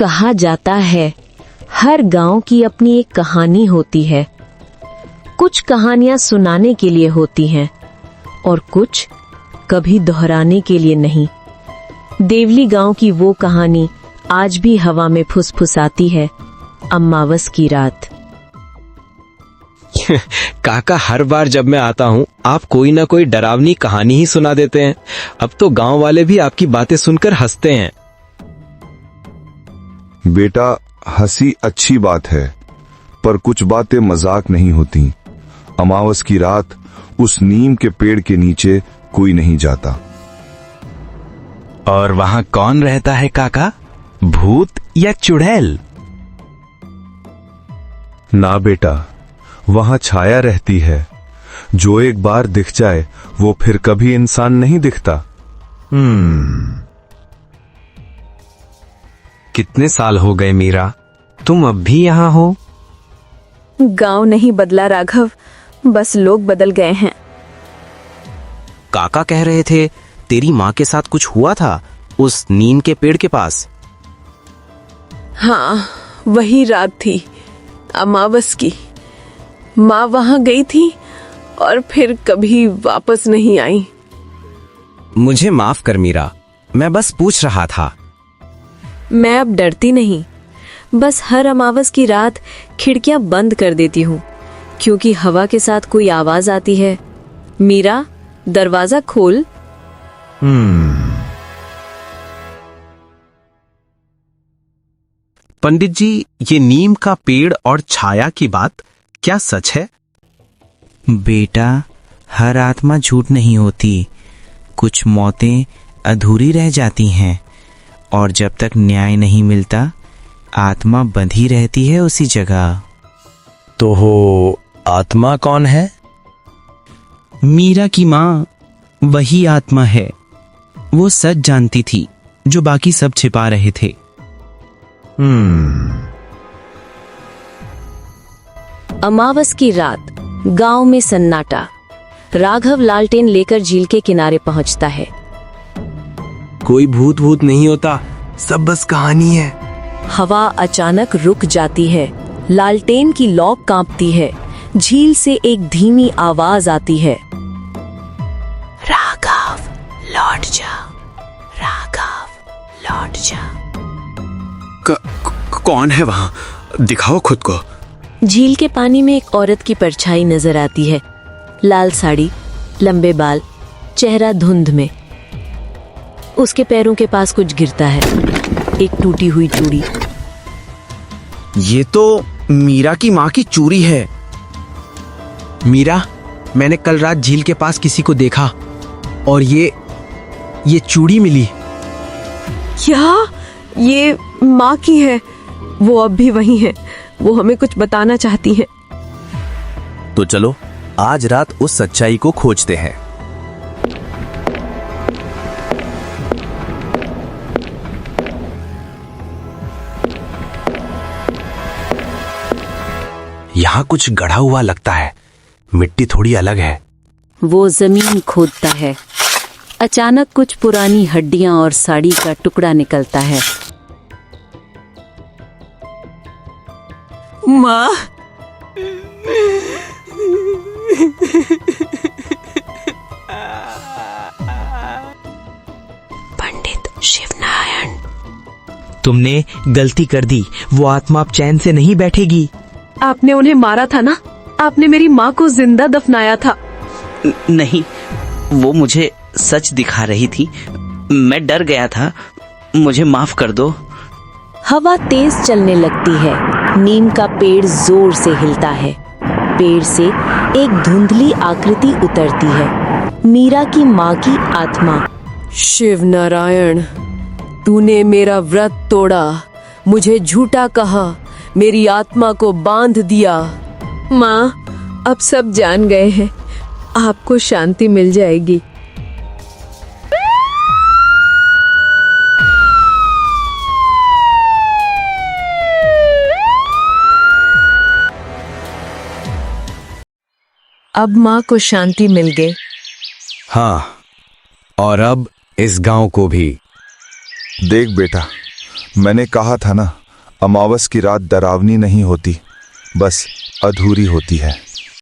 कहा जाता है हर गांव की अपनी एक कहानी होती है। कुछ कहानियां सुनाने के लिए होती हैं और कुछ कभी दोहराने के लिए नहीं। देवली गांव की वो कहानी आज भी हवा में फुसफुसाती है। अमावस की रात। काका, हर बार जब मैं आता हूँ आप कोई ना कोई डरावनी कहानी ही सुना देते हैं। अब तो गांव वाले भी आपकी बातें सुनकर हंसते हैं। बेटा, हंसी अच्छी बात है, पर कुछ बातें मजाक नहीं होती। अमावस की रात उस नीम के पेड़ के नीचे कोई नहीं जाता। और वहां कौन रहता है काका, भूत या चुड़ैल? ना बेटा, वहां छाया रहती है। जो एक बार दिख जाए वो फिर कभी इंसान नहीं दिखता। कितने साल हो गए मीरा, तुम अब भी यहाँ हो? गांव नहीं बदला राघव, बस लोग बदल गए हैं। काका कह रहे थे तेरी माँ के साथ कुछ हुआ था उस नीम के पेड़ के पास। हाँ, वही रात थी अमावस की। माँ वहां गई थी और फिर कभी वापस नहीं आई। मुझे माफ कर मीरा, मैं बस पूछ रहा था। मैं अब डरती नहीं, बस हर अमावस की रात खिड़कियां बंद कर देती हूँ, क्योंकि हवा के साथ कोई आवाज आती है। मीरा, दरवाजा खोल। पंडित जी, ये नीम का पेड़ और छाया की बात क्या सच है? बेटा, हर आत्मा झूठ नहीं होती। कुछ मौतें अधूरी रह जाती हैं और जब तक न्याय नहीं मिलता आत्मा बंधी रहती है उसी जगह। तो हो आत्मा कौन है? मीरा की माँ वही आत्मा है। वो सच जानती थी जो बाकी सब छिपा रहे थे। अमावस की रात, गांव में सन्नाटा। राघव लालटेन लेकर झील के किनारे पहुंचता है। कोई भूत भूत नहीं होता, सब बस कहानी है। हवा अचानक रुक जाती है। लालटेन की लौ कांपती है। झील से एक धीमी आवाज आती है, राघव लौट जा, राघव लौट जा। कौन है वहां? दिखाओ खुद को। झील के पानी में एक औरत की परछाई नजर आती है। लाल साड़ी, लंबे बाल, चेहरा धुंध में। उसके पैरों के पास कुछ गिरता है, एक टूटी हुई चूड़ी। ये तो मीरा की माँ की चूड़ी है। मीरा, मैंने कल रात झील के पास किसी को देखा और ये चूड़ी मिली। क्या ये माँ की है? वो अब भी वही है। वो हमें कुछ बताना चाहती है। तो चलो आज रात उस सच्चाई को खोजते हैं। यहाँ कुछ गढ़ा हुआ लगता है, मिट्टी थोड़ी अलग है। वो जमीन खोदता है। अचानक कुछ पुरानी हड्डियां और साड़ी का टुकड़ा निकलता है। माँ, पंडित शिवनारायण, तुमने गलती कर दी। वो आत्मा अब चैन से नहीं बैठेगी। आपने उन्हें मारा था ना? आपने मेरी माँ को जिंदा दफनाया था। नहीं, वो मुझे सच दिखा रही थी। मैं डर गया था, मुझे माफ कर दो। हवा तेज चलने लगती है। नीम का पेड़ जोर से हिलता है। पेड़ से एक धुंधली आकृति उतरती है। मीरा की माँ की आत्मा। शिव नारायण, तूने मेरा व्रत तोड़ा, मुझे झूठा कहा, मेरी आत्मा को बांध दिया। माँ, अब सब जान गए हैं, आपको शांति मिल जाएगी। अब माँ को शांति मिल गई। हाँ, और अब इस गांव को भी। देख बेटा, मैंने कहा था ना, अमावस की रात डरावनी नहीं होती, बस अधूरी होती है।